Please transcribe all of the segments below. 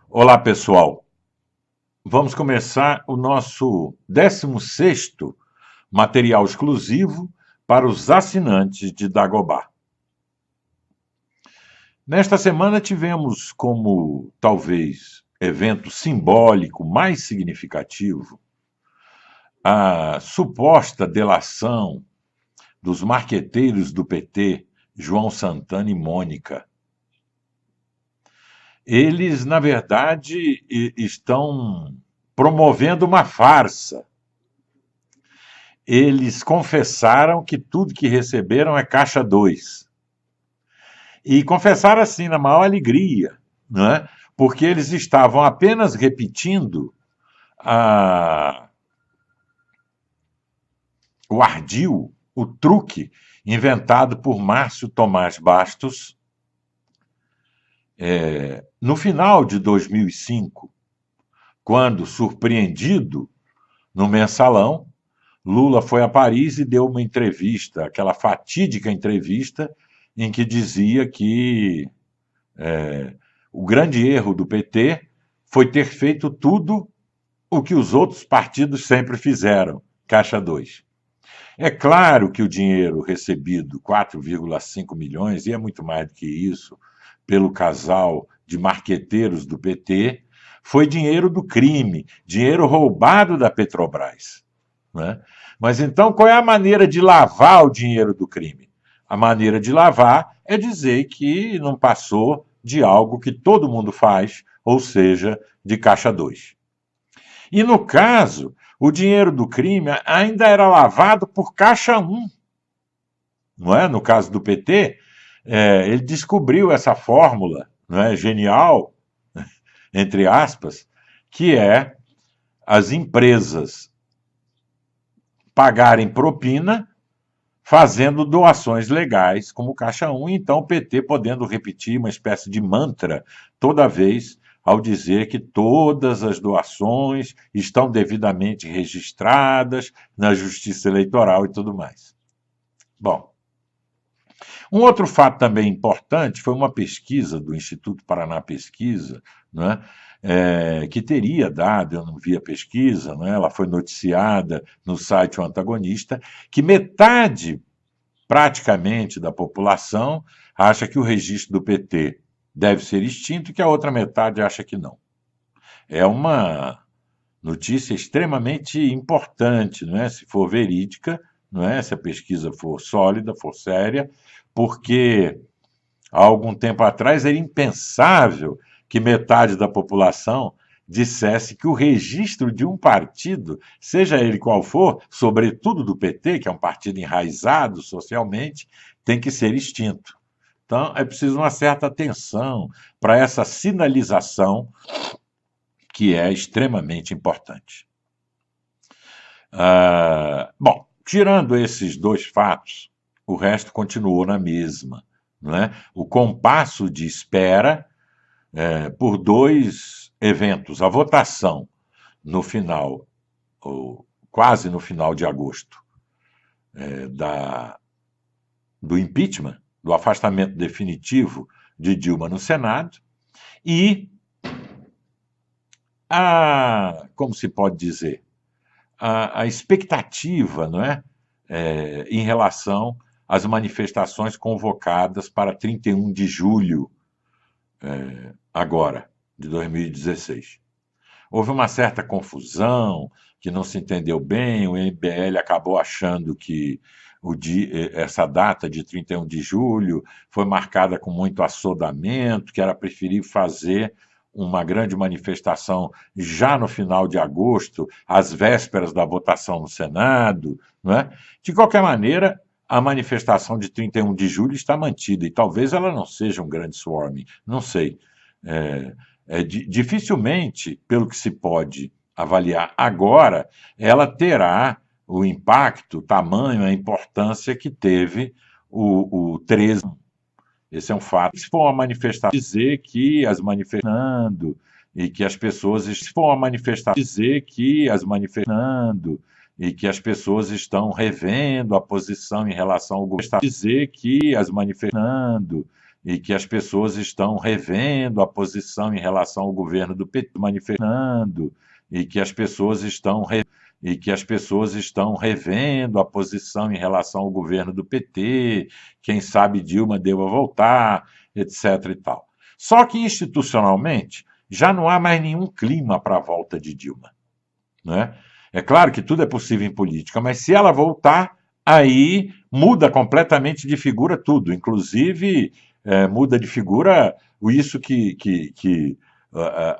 Olá, pessoal. Vamos começar o nosso 16º material exclusivo para os assinantes de Dagobah. Nesta semana tivemos como, talvez, evento simbólico mais significativo a suposta delação dos marqueteiros do PT, João Santana e Mônica. Eles, na verdade, estão promovendo uma farsa. Eles confessaram que tudo que receberam é caixa 2. E confessaram assim, na maior alegria, não é? Porque eles estavam apenas repetindo o ardil, o truque inventado por Márcio Tomás Bastos no final de 2005, quando, surpreendido no Mensalão, Lula foi a Paris e deu uma entrevista, aquela fatídica entrevista em que dizia que o grande erro do PT foi ter feito tudo o que os outros partidos sempre fizeram, caixa 2. É claro que o dinheiro recebido, 4,5 milhões, e é muito mais do que isso, pelo casal de marqueteiros do PT, foi dinheiro do crime, dinheiro roubado da Petrobras. Né? Mas então qual é a maneira de lavar o dinheiro do crime? A maneira de lavar é dizer que não passou de algo que todo mundo faz, ou seja, de caixa 2. E no caso, o dinheiro do crime ainda era lavado por caixa 1. Não é? No caso do PT, ele descobriu essa fórmula, não é, genial, entre aspas, que é as empresas pagarem propina fazendo doações legais, como Caixa 1, então o PT podendo repetir uma espécie de mantra toda vez ao dizer que todas as doações estão devidamente registradas na Justiça Eleitoral e tudo mais. Bom, um outro fato também importante foi uma pesquisa do Instituto Paraná Pesquisa, né, que teria dado, eu não vi a pesquisa, né, ela foi noticiada no site O Antagonista, que metade praticamente da população acha que o registro do PT deve ser extinto e que a outra metade acha que não. É uma notícia extremamente importante, não é? Se for verídica, não é? Se a pesquisa for sólida, for séria, porque há algum tempo atrás era impensável que metade da população dissesse que o registro de um partido, seja ele qual for, sobretudo do PT, que é um partido enraizado socialmente, tem que ser extinto. Então, é preciso uma certa atenção para essa sinalização que é extremamente importante. Bom, tirando esses dois fatos, o resto continuou na mesma. Não é? O compasso de espera por dois eventos. A votação no final, ou quase no final de agosto, do impeachment, do afastamento definitivo de Dilma no Senado, e como se pode dizer, a expectativa, não é? Em relação às manifestações convocadas para 31 de julho, agora, de 2016. Houve uma certa confusão, que não se entendeu bem, o MBL acabou achando que essa data de 31 de julho foi marcada com muito assodamento, que era preferível fazer uma grande manifestação já no final de agosto, às vésperas da votação no Senado. Não é? De qualquer maneira, a manifestação de 31 de julho está mantida, e talvez ela não seja um grande swarming, não sei. Dificilmente, pelo que se pode avaliar agora, ela terá o impacto, o tamanho, a importância que teve o 13. Esse é um fato. Se for uma manifestação, dizer que as manifestando e que as pessoas, se for uma manifestação, dizer que as manifestando e que as pessoas estão revendo a posição em relação ao governo, dizer que as manifestando e que as pessoas estão revendo a posição em relação ao governo do PT, manifestando, e que as pessoas estão revendo a posição em relação ao governo do PT, quem sabe Dilma deva voltar, etc. e tal. Só que institucionalmente já não há mais nenhum clima para a volta de Dilma, né? É claro que tudo é possível em política, mas se ela voltar, aí muda completamente de figura tudo, inclusive muda de figura isso que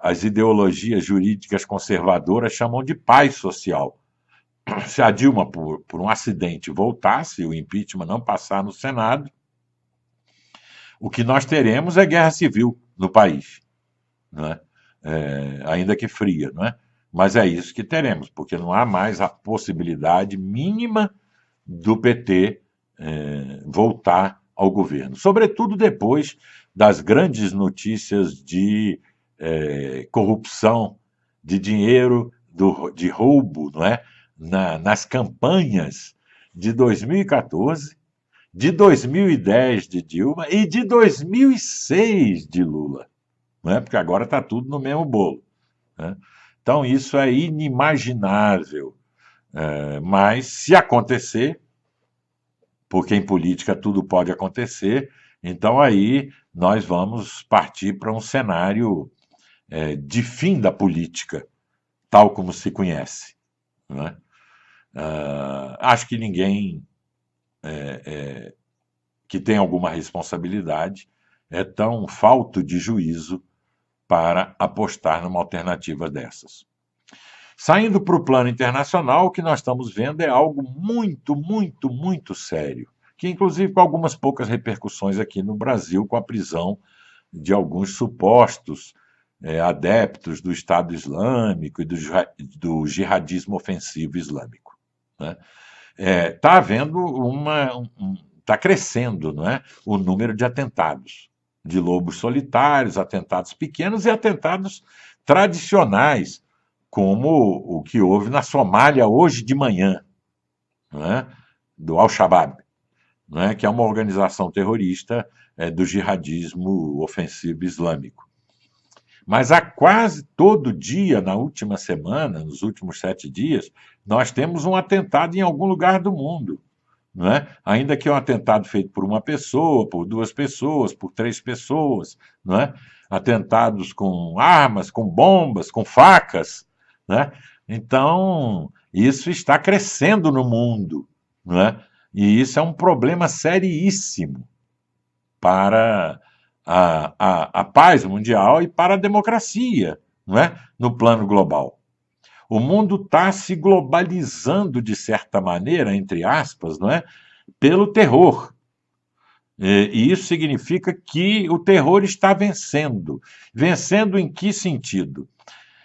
as ideologias jurídicas conservadoras chamam de paz social. Se a Dilma, por um acidente, voltasse, o impeachment não passar no Senado, o que nós teremos é guerra civil no país, não é? Ainda que fria, não é? Mas é isso que teremos, porque não há mais a possibilidade mínima do PT voltar ao governo, sobretudo depois das grandes notícias de corrupção, de dinheiro, de roubo, não é? Nas campanhas de 2014, de 2010 de Dilma e de 2006 de Lula, não é? Porque agora está tudo no mesmo bolo, né? Então isso é inimaginável, mas se acontecer, porque em política tudo pode acontecer, então aí nós vamos partir para um cenário de fim da política, tal como se conhece, né? Acho que ninguém que tem alguma responsabilidade é tão falto de juízo para apostar numa alternativa dessas. Saindo para o plano internacional, o que nós estamos vendo é algo muito, muito, muito sério, que inclusive com algumas poucas repercussões aqui no Brasil, com a prisão de alguns supostos adeptos do Estado Islâmico e do jihadismo ofensivo islâmico, né? Está havendo está crescendo, não é? O número de atentados, de lobos solitários, atentados pequenos e atentados tradicionais, como o que houve na Somália hoje de manhã, não é? Do Al-Shabaab, não é? Que é uma organização terrorista do jihadismo ofensivo islâmico. Mas há quase todo dia, na última semana, nos últimos 7 dias, nós temos um atentado em algum lugar do mundo, não é? Ainda que é um atentado feito por uma pessoa, por 2 pessoas, por 3 pessoas, não é? Atentados com armas, com bombas, com facas, né? Então, isso está crescendo no mundo, não é? E isso é um problema seríssimo para a paz mundial e para a democracia, não é? No plano global. O mundo está se globalizando, de certa maneira, entre aspas, não é? Pelo terror. E isso significa que o terror está vencendo. Vencendo em que sentido?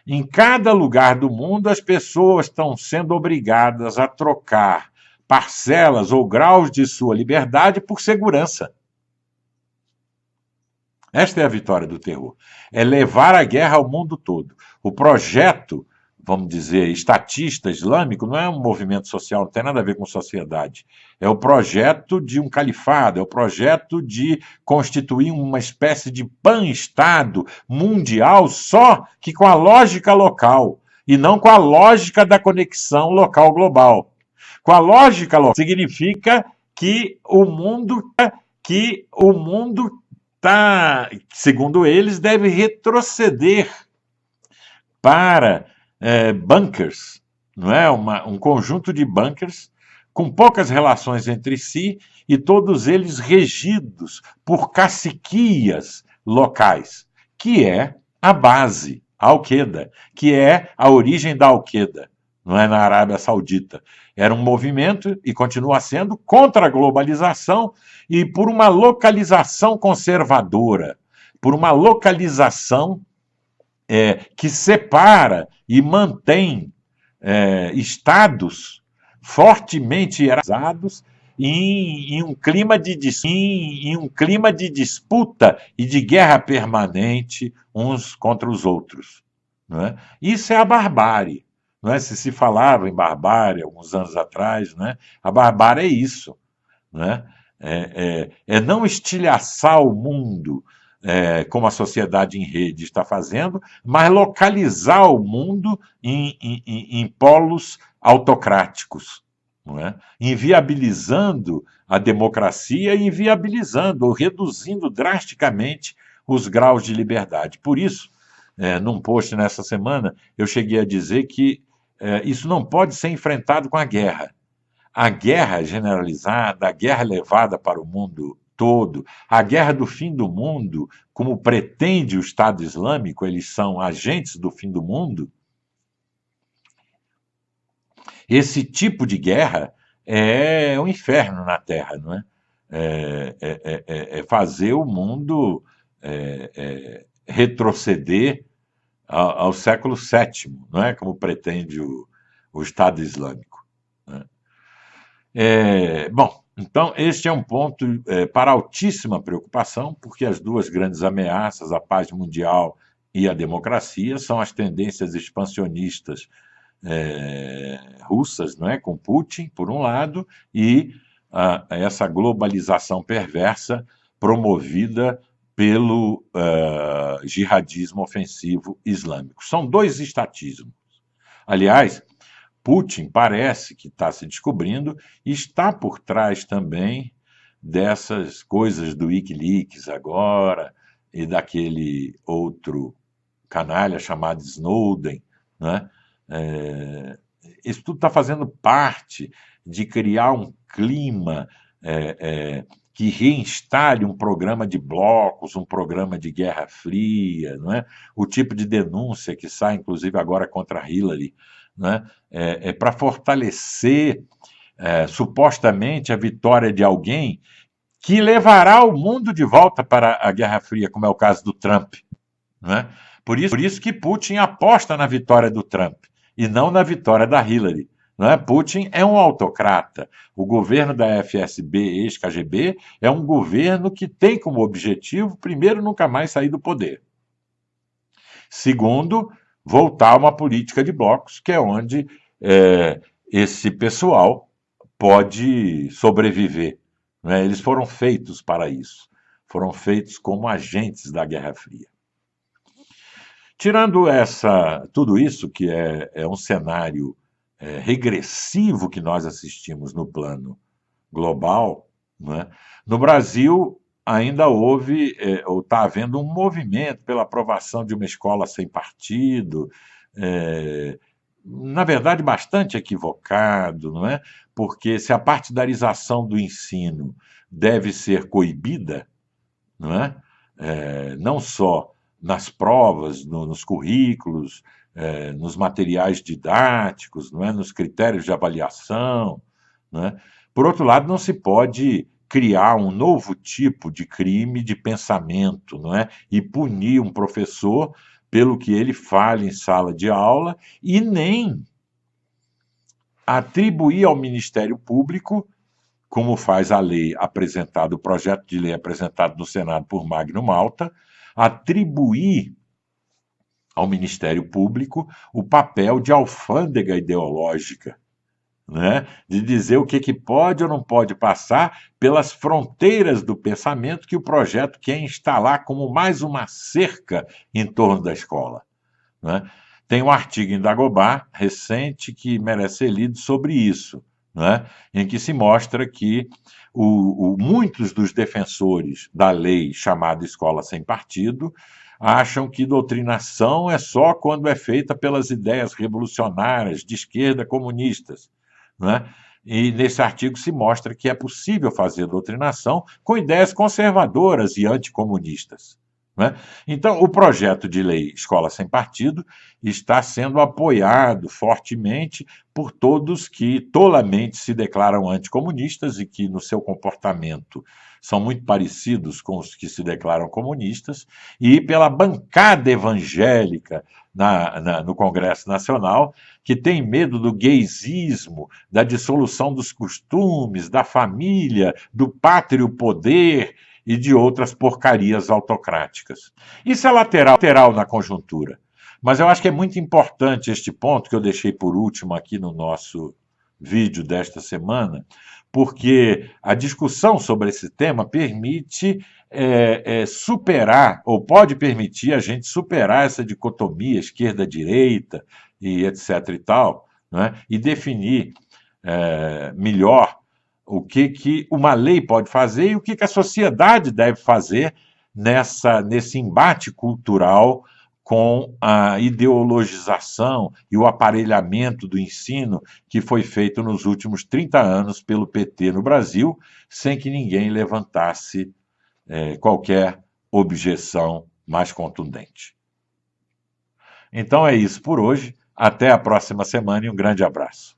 Em cada lugar do mundo, as pessoas estão sendo obrigadas a trocar parcelas ou graus de sua liberdade por segurança. Esta é a vitória do terror. É levar a guerra ao mundo todo. O projeto, vamos dizer, estatista islâmico, não é um movimento social, não tem nada a ver com sociedade. É o projeto de um califado, é o projeto de constituir uma espécie de pan-estado mundial, só que com a lógica local, e não com a lógica da conexão local-global. Com a lógica local, significa que o mundo segundo eles, deve retroceder para bunkers, não é? Um conjunto de bunkers com poucas relações entre si e todos eles regidos por caciquias locais, que é a base, a Al-Qaeda, que é a origem da Al-Qaeda, não é? Na Arábia Saudita. Era um movimento, e continua sendo, contra a globalização e por uma localização conservadora, por uma localização que separa e mantém estados fortemente hierarquizados em um clima de disputa e de guerra permanente uns contra os outros, não é? Isso é a barbárie. Não é? Se falava em barbárie alguns anos atrás, não é? A barbárie é isso, não é? É não estilhaçar o mundo, como a sociedade em rede está fazendo, mas localizar o mundo em polos autocráticos, não é? Inviabilizando a democracia e inviabilizando ou reduzindo drasticamente os graus de liberdade. Por isso, num post nessa semana, eu cheguei a dizer que isso não pode ser enfrentado com a guerra. A guerra generalizada, a guerra levada para o mundo todo, a guerra do fim do mundo, como pretende o Estado Islâmico, eles são agentes do fim do mundo. Esse tipo de guerra é um inferno na Terra, não é? É fazer o mundo retroceder ao século VII, não é? Como pretende o Estado Islâmico. Né? Bom, então este é um ponto para altíssima preocupação, porque as duas grandes ameaças, a paz mundial e a democracia, são as tendências expansionistas russas, não é? Com Putin, por um lado, e essa globalização perversa promovida pelo jihadismo ofensivo islâmico. São dois estatismos. Aliás, Putin parece que está se descobrindo e está por trás também dessas coisas do Wikileaks agora e daquele outro canalha chamado Snowden, né? Isso tudo está fazendo parte de criar um clima que reinstale um programa de blocos, um programa de Guerra Fria, não é? O tipo de denúncia que sai, inclusive, agora contra Hillary, né? Para fortalecer supostamente a vitória de alguém que levará o mundo de volta para a Guerra Fria, como é o caso do Trump. Né? Por isso que Putin aposta na vitória do Trump e não na vitória da Hillary. Não é? Putin é um autocrata. O governo da FSB, ex-KGB, é um governo que tem como objetivo, primeiro, nunca mais sair do poder. Segundo, voltar a uma política de blocos, que é onde esse pessoal pode sobreviver. Né? Eles foram feitos para isso. Foram feitos como agentes da Guerra Fria. Tirando tudo isso, que é um cenário regressivo que nós assistimos no plano global, né? No Brasil ainda houve, ou está havendo um movimento pela aprovação de uma escola sem partido, na verdade bastante equivocado, não é? Porque se a partidarização do ensino deve ser coibida, não é? Não só nas provas, nos currículos, nos materiais didáticos, não é? Nos critérios de avaliação. Não é? Por outro lado, não se pode criar um novo tipo de crime de pensamento, não é? E punir um professor pelo que ele fale em sala de aula e nem atribuir ao Ministério Público, como faz a lei apresentada, o projeto de lei apresentado no Senado por Magno Malta, atribuir ao Ministério Público o papel de alfândega ideológica, né? De dizer o que pode ou não pode passar pelas fronteiras do pensamento que o projeto quer instalar como mais uma cerca em torno da escola. Né? Tem um artigo em Dagobah recente que merece ser lido sobre isso, né? Em que se mostra que muitos dos defensores da lei chamada Escola Sem Partido acham que doutrinação é só quando é feita pelas ideias revolucionárias de esquerda comunistas. Né? E nesse artigo se mostra que é possível fazer doutrinação com ideias conservadoras e anticomunistas. Né? Então, o projeto de lei Escola Sem Partido está sendo apoiado fortemente por todos que tolamente se declaram anticomunistas e que, no seu comportamento, são muito parecidos com os que se declaram comunistas, e pela bancada evangélica no Congresso Nacional, que tem medo do gaysismo, da dissolução dos costumes, da família, do pátrio poder e de outras porcarias autocráticas. Isso é lateral na conjuntura. Mas eu acho que é muito importante este ponto, que eu deixei por último aqui no nosso vídeo desta semana, porque a discussão sobre esse tema permite superar, ou pode permitir a gente superar essa dicotomia esquerda-direita e etc. e tal, né? E definir melhor o que uma lei pode fazer e o que a sociedade deve fazer nesse embate cultural com a ideologização e o aparelhamento do ensino que foi feito nos últimos 30 anos pelo PT no Brasil, sem que ninguém levantasse qualquer objeção mais contundente. Então é isso por hoje. Até a próxima semana e um grande abraço.